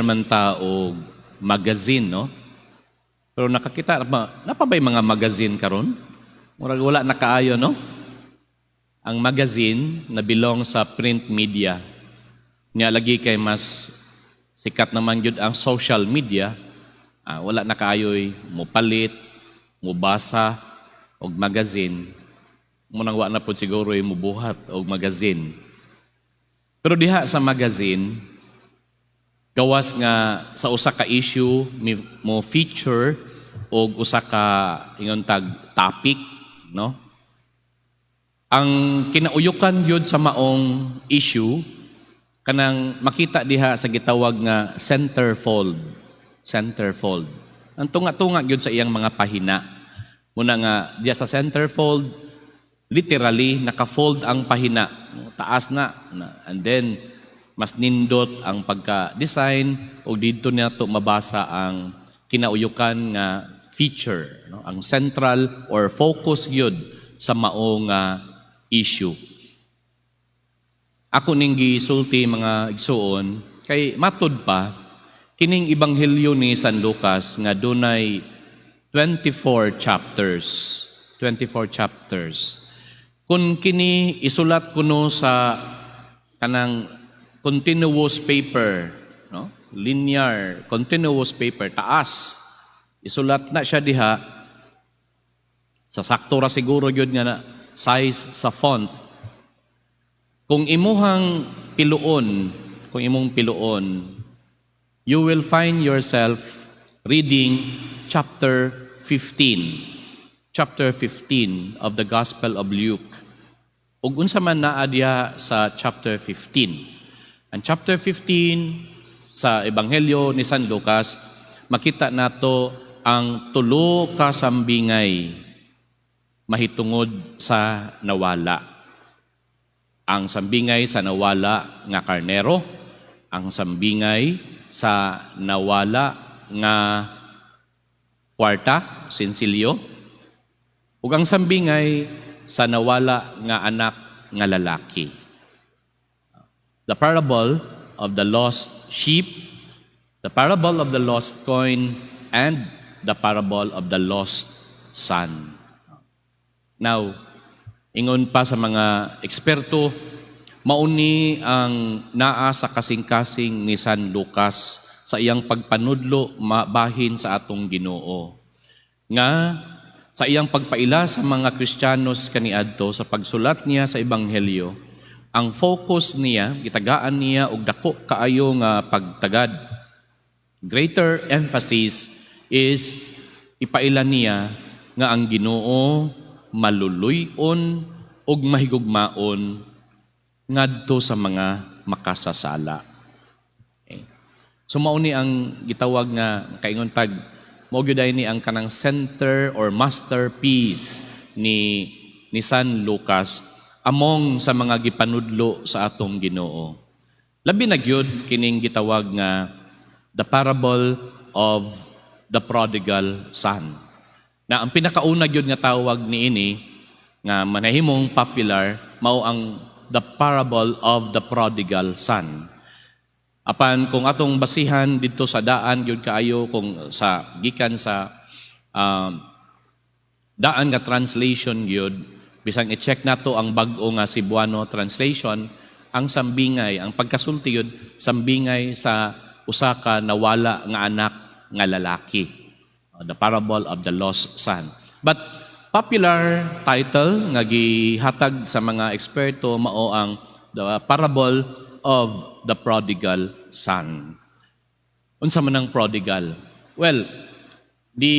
man tao magazine, no? Pero nakakita napabay mga magazine karon? Murag wala na kaayo, no? Ang magazine na belong sa print media. Nya lagi kay mas sikat naman gyud ang social media. Wala na kaayoy mopalit, mobasa og magazine. Munang wa na pud siguro mubuhat og magazine. Pero diha sa magazine, gawas nga sa usa ka issue mo feature og usa ka ingon tag topic, no? Ang kinauyukan gyud sa maong issue kanang makita diha sa gitawag nga centerfold. Centerfold. Ang tunga-tunga gyud sa iyang mga pahina. Muna nga diya sa centerfold, literally naka-fold ang pahina, taas na, and then mas nindot ang pagka-design o dito nato mabasa ang kinauyukan nga feature, no? Ang central or focus gyud sa maong issue. Ako ning gisulti mga igsuon kay matud pa kining ebanghelyo ni San Lucas nga dunay 24 chapters. 24 chapters. Kung kini isulat kuno sa kanang continuous paper, no? Linear, continuous paper, taas. Isulat na siya diha sa sakto ra siguro gyud nga na size sa font. Kung imong piluon, you will find yourself reading chapter 15. Chapter 15 of the Gospel of Luke. Ug unsa man naa diha sa chapter 15. Ang chapter 15 sa Ebanghelyo ni San Lucas, makita nato ang tulo ka sambingay mahitungod sa nawala. Ang sambingay sa nawala nga karnero, ang sambingay sa nawala nga kwarta, sinsilyo, ug ang sambingay sa nawala nga anak nga lalaki. The parable of the lost sheep, the parable of the lost coin, and the parable of the lost son. Now, ingon pa sa mga eksperto, mauni ang naa sa kasing-kasing ni San Lucas sa iyang pagpanudlo bahin sa atong Ginoo. Nga sa iyang pagpaila sa mga Kristiyanos kaniadto sa pagsulat niya sa Ebanghelyo, ang focus niya, gitagaan niya og dako kaayo nga pagtagad. Greater emphasis is ipaila niya nga ang Ginoo maluluy-on ug mahigugmaon ngadto sa mga makasasala. Okay. So mao ni ang gitawag nga kaingon tag mao gyud ni ang kanang center or masterpiece ni San Lucas among sa mga gipanudlo sa atong Ginoo. Labi na gyud kining gitawag nga the parable of the prodigal son. Na ang pinakauna gyud nga tawag niini nga manahimong popular mao ang the parable of the prodigal son. Apan kung atong basihan dito sa daan gyud kaayo kung sa gikan sa daan nga translation gyud, bisang i-check nato ang bag-o nga Cebuano translation, ang sambingay, ang pagkasulti yun, sambingay sa usa ka nawala nga anak nga lalaki. The parable of the lost son. But popular title nga gihatag sa mga eksperto mao ang the parable of the prodigal son. Unsa man ang prodigal? Well, the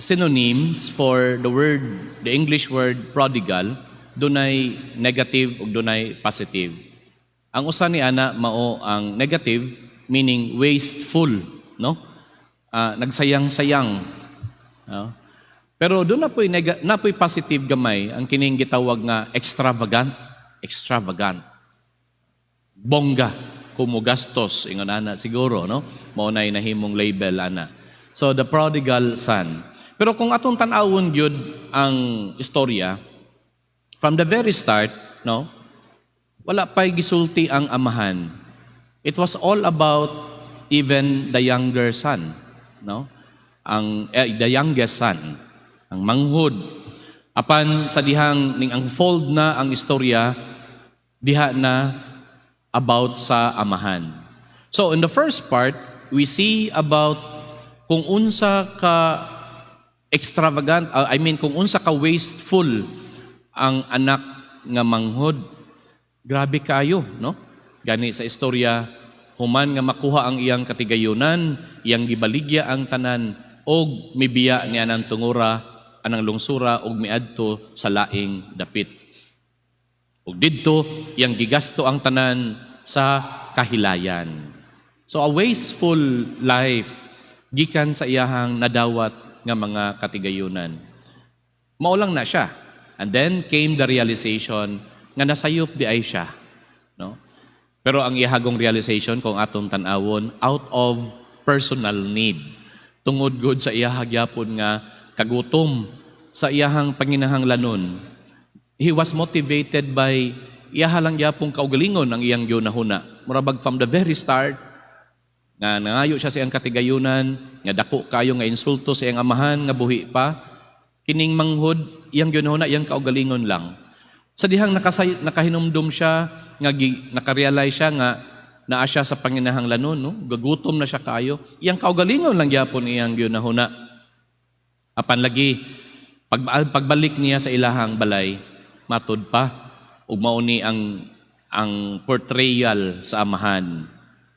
synonyms for the English word prodigal, dunay negative ug dunay positive. Ang usa ni ana mao ang negative, meaning wasteful, no? Nagsayang-sayang. No? Pero doon na po'y positive gamay ang kining gitawag nga extravagant. Bongga, kumugastos, ingon ana siguro, no? Mao nay nahimong label ana. So the prodigal son. Pero kung atong tan-awon gyud ang istorya, from the very start, no? Wala pa'y gisulti ang amahan. It was all about even the younger son, no? The youngest son, ang manghud. Apan sa dihang ning ang fold na ang istorya diha na about sa amahan. So in the first part, we see about kung unsa ka extravagant, kung unsa ka wasteful ang anak nga manghud. Grabe kayo, no? Gani sa istorya, human nga makuha ang iyang katigayunan, iyang gibaligya ang tanan, og mibiya niya ng tungura, anang lungsura, og miadto sa laing dapit. Og didto, iyang gigasto ang tanan sa kahilayan. So a wasteful life, gikan sa iyahang nadawat nga mga katigayunan. Maulang na siya. And then came the realization nga nasayop di ay siya. No? Pero ang iyahagong realization, kung atong tanawon, out of personal need. Tungod gud sa iyahagyapon nga kagutom sa iyahang panginahanglanon. He was motivated by iyahalang gyapong kaugalingon ang iyang ginahuna. Murabag from the very start, nga nangayo siya sa iyang katigayunan, nga dako kayo nga insulto sa iyang amahan, nga buhi pa, kining manghud, iyang ginahuna, iyang kaugalingon lang. Sa dihang nakahinumdum siya, nga nakarealize siya nga naa siya sa panginahanglanon, no? Gagutom na siya kayo. Iyang kaugalingon lang gyapon iyang ginahuna. Apan lagi, pagbalik niya sa ilahang balay, matud pa, ug mauni ang portrayal sa amahan.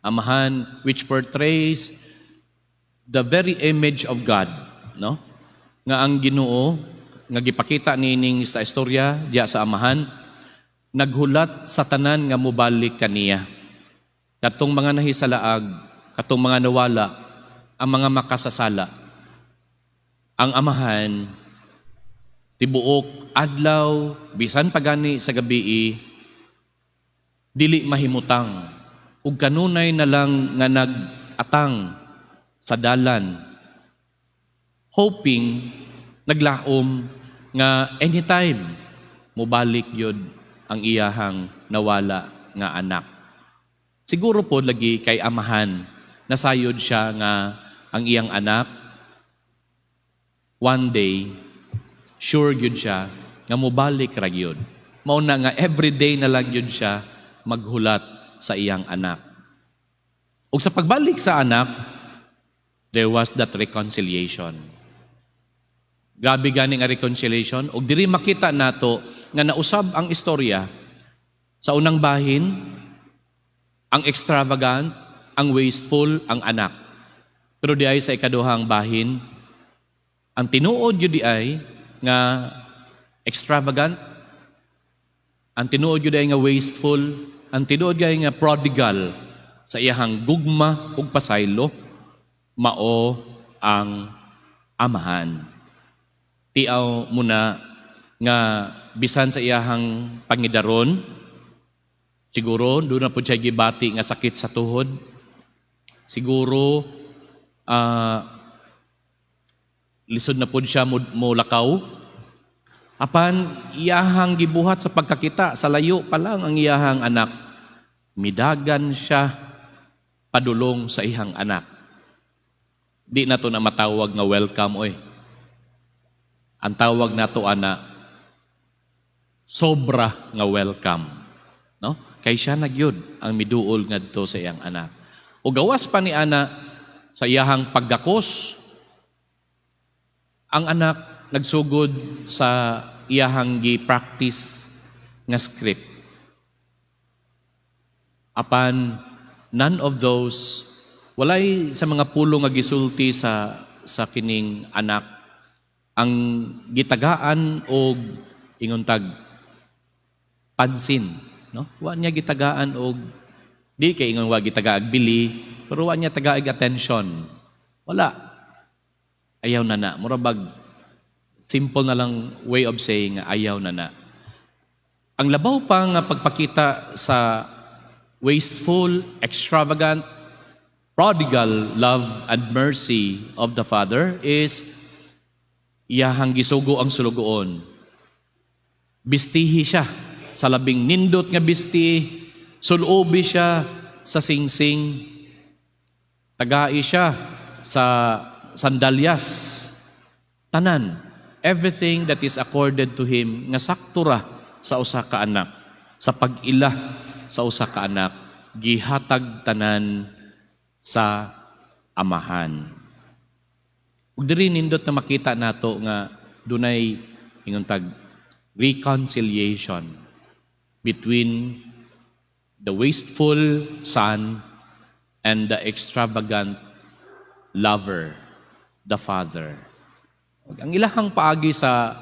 Amahan which portrays the very image of God, no? Nga ang Ginoo nga gipakita nining sa istorya diya sa amahan, naghulat sa tanan nga mobalik kaniya. Katong mga nahisalaag, katong mga nawala, ang mga makasasala. Ang amahan, tibuok, adlaw, bisan pagani sa gabi, dili mahimutang, ug kanunay na lang nga nag-atang sa dalan, hoping, naglaom, nga anytime, mubalik yun ang iyahang nawala nga anak. Siguro po lagi kay amahan, nasayod siya nga ang iyang anak, one day, sure yun siya, nga mubalik ra yun. Mauna nga everyday na lang yun siya maghulat sa iyang anak. Ug sa pagbalik sa anak, there was that reconciliation. Grabe gani nga reconciliation, ug diri makita nato nga nausab ang istorya sa unang bahin, ang extravagant, ang wasteful, ang anak. Pero di ay sa ikaduhang bahin, ang tinuod yun di ay nga extravagant, ang tinuod yun di ay nga wasteful, ang tinuod yun nga prodigal sa iyahang gugma ug pasaylo, mao ang amahan. Tiaw muna nga bisan sa iyahang pangidaron, siguro doon na po siya gibati nga sakit sa tuhod. Siguro lisod na po siya mulakaw. Apan iyahang gibuhat sa pagkakita, sa layo pa lang ang iyahang anak. Midagan siya padulong sa iyang anak. Di na to na matawag nga welcome, oy. Ang tawag na to, ana, sobra nga welcome. No? Kay siya nagyud ang miduol ngadto sa iyang anak. O gawas pa ni ana sa iyahang pagdakos, ang anak nagsugod sa iyahang gi-practice nga script. Apan none of those, walay sa mga pulong nga gisulti sa kining anak, ang gitagaan og inguntag pansin, no? Wa niya gitagaan og di kay ingon wa gitagaag bili, pero wa niya tagaag attention. Wala. Ayaw na. Murabag simple na lang way of saying ayaw na. Ang labaw pa nga pagpakita sa wasteful, extravagant, prodigal love and mercy of the Father is iyahang gisugo ang sulugoon. Bistihi siya sa labing nindot nga bisti, sulubi siya sa singsing. tagai siya sa sandalyas, tanan, everything that is accorded to him nga saktura sa usa ka anak, sa pag-ila sa usa ka anak, gihatag tanan sa amahan. Ug diri nindot na makita nato nga dunay ingon tag reconciliation between the wasteful son and the extravagant lover, the father. Ang ilahang paagi sa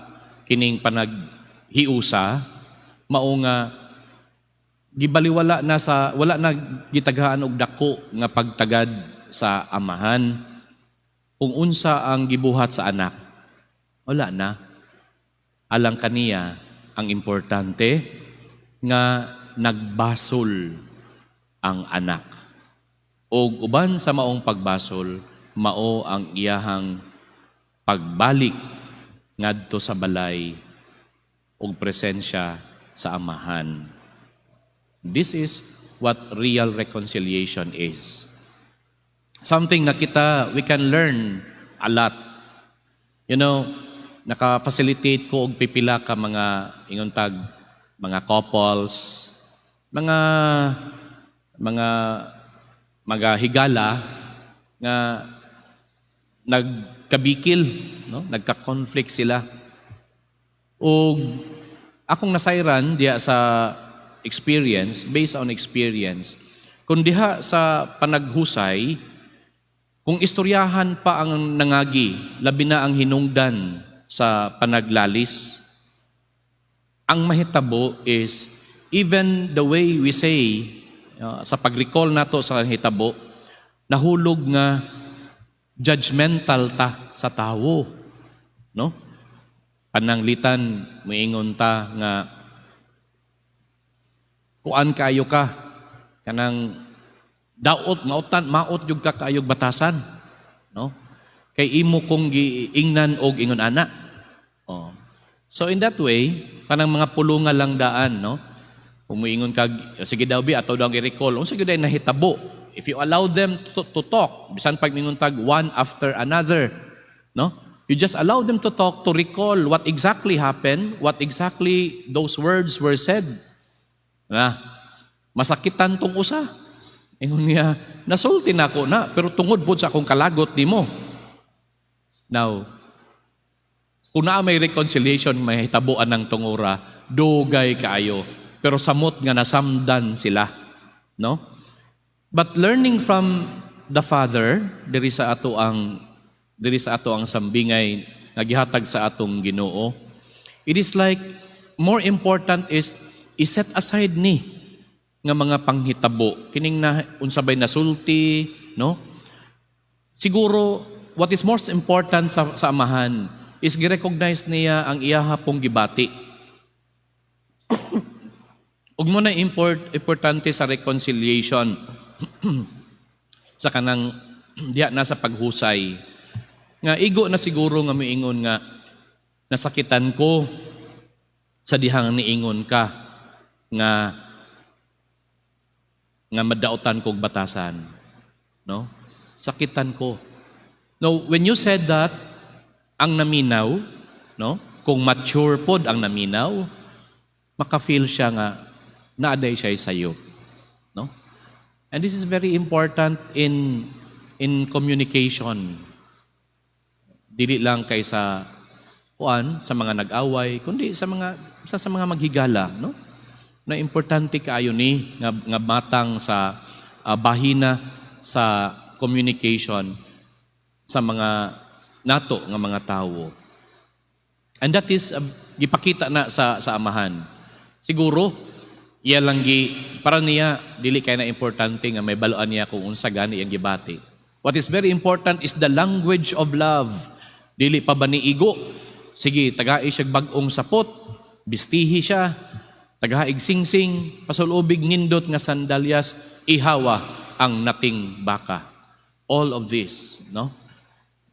kining panaghiusa mao nga gibaliwala na sa wala na gitaghaan og dako nga pagtagad sa amahan. Kung unsa ang gibuhat sa anak, wala na. Alang kaniya ang importante nga nagbasol ang anak. O uban sa maong pagbasol, mao ang iyahang pagbalik ngadto sa balay ug presensya sa amahan. This is what real reconciliation is. Something na we can learn a lot. You know, naka-facilitate ko og pipila ka mga ingon tag mga couples, mga higala nga nagkabikil, no? Nagka-conflict sila. Og akong nasayran diya sa experience, based on experience, kung diha sa panaghusay, kung istoryahan pa ang nangagi, labi na ang hinungdan sa panaglalis, ang mahitabo is, even the way we say, sa pag-recall nato sa hitabo, nahulog nga judgmental ta sa tawo. No? Pananglitan, moingon ta nga, kuan kayo ka, kanang daot, maot yung kakayog batasan. No? Kay imo kong giingnan og ingon ana. Oh. So in that way, kanang mga pulunga lang daan, no? Kung muingon kag, sige daw bi, ato daw ang i-recall, unsa gyud ay nahitabo. If you allow them to talk, bisan pag mingon tag one after another, no? You just allow them to talk, to recall what exactly happened, what exactly those words were said. Na, masakitan tong usa. Ingon niya, nasulti na ako na, pero tungod po sa akong kalagot ni mo. Now, kung na may reconciliation, may hitabuan ng tungura, dugay kaayo. Pero samot nga nasamdan sila. No? But learning from the Father, diri sa ato ang sambingay, nagihatag sa atong Ginoo, it is like, more important is, iset aside ni, nga mga panghitabo, kining na unsabay nasulti, no? Siguro what is most important sa amahan is gi-recognize niya ang iyaha pong gibati. Ug mo na importante sa reconciliation sa kanang diya na sa paghusay. Nga igo na siguro nga miingon nga nasakitan ko sa dihang niingon ka nga madaotan kog batasan. No? Sakitan ko. No, when you said that, ang naminaw, no? Kung mature pod ang naminaw, maka-feel siya nga naaday siya sa'yo. No? And this is very important in communication. Dili lang kay sa mga nag-away, kundi sa mga maghigala, no? Na importante kaayo ni nga matang sa bahina sa communication sa mga nato nga mga tawo. And that is gipakita na sa amahan. Siguro iya lang para niya dili kay na importante nga may baluan niya kung unsa gani ang gibati. What is very important is the language of love. Dili pa ba ni igo? Sige, tagai siya bag-ong sapot, bistihi siya, tagahaig singsing, pasulubig nindot nga sandalyas, ihawa ang nating baka. All of this, no?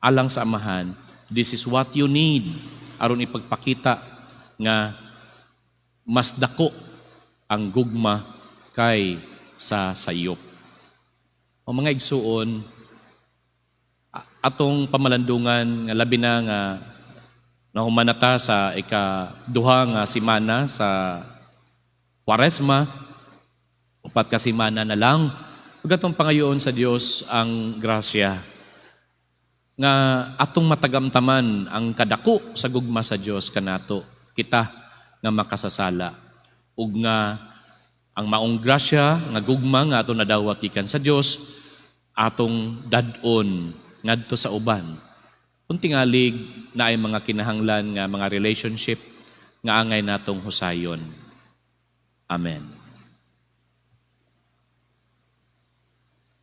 Alang sa amahan, this is what you need aron ipagpakita nga mas dako ang gugma kay sa sayop. O mga igsuon, atong pamalandungan nga labi na nga nahumanata sa ika-duha nga simana sa Kwaresma, upat ka simana na lang, ug atong pangayoon sa Dios ang grasya nga atong matagamtaman ang kadako sa gugma sa Dios kanato kita nga makasasala ug nga ang maong grasya nga gugma nga atong nadawat gikan sa Dios atong dad-on ngadto sa uban. Kung tingalig na ay mga kinahanglan nga mga relationship nga angay natong husayon. Amen.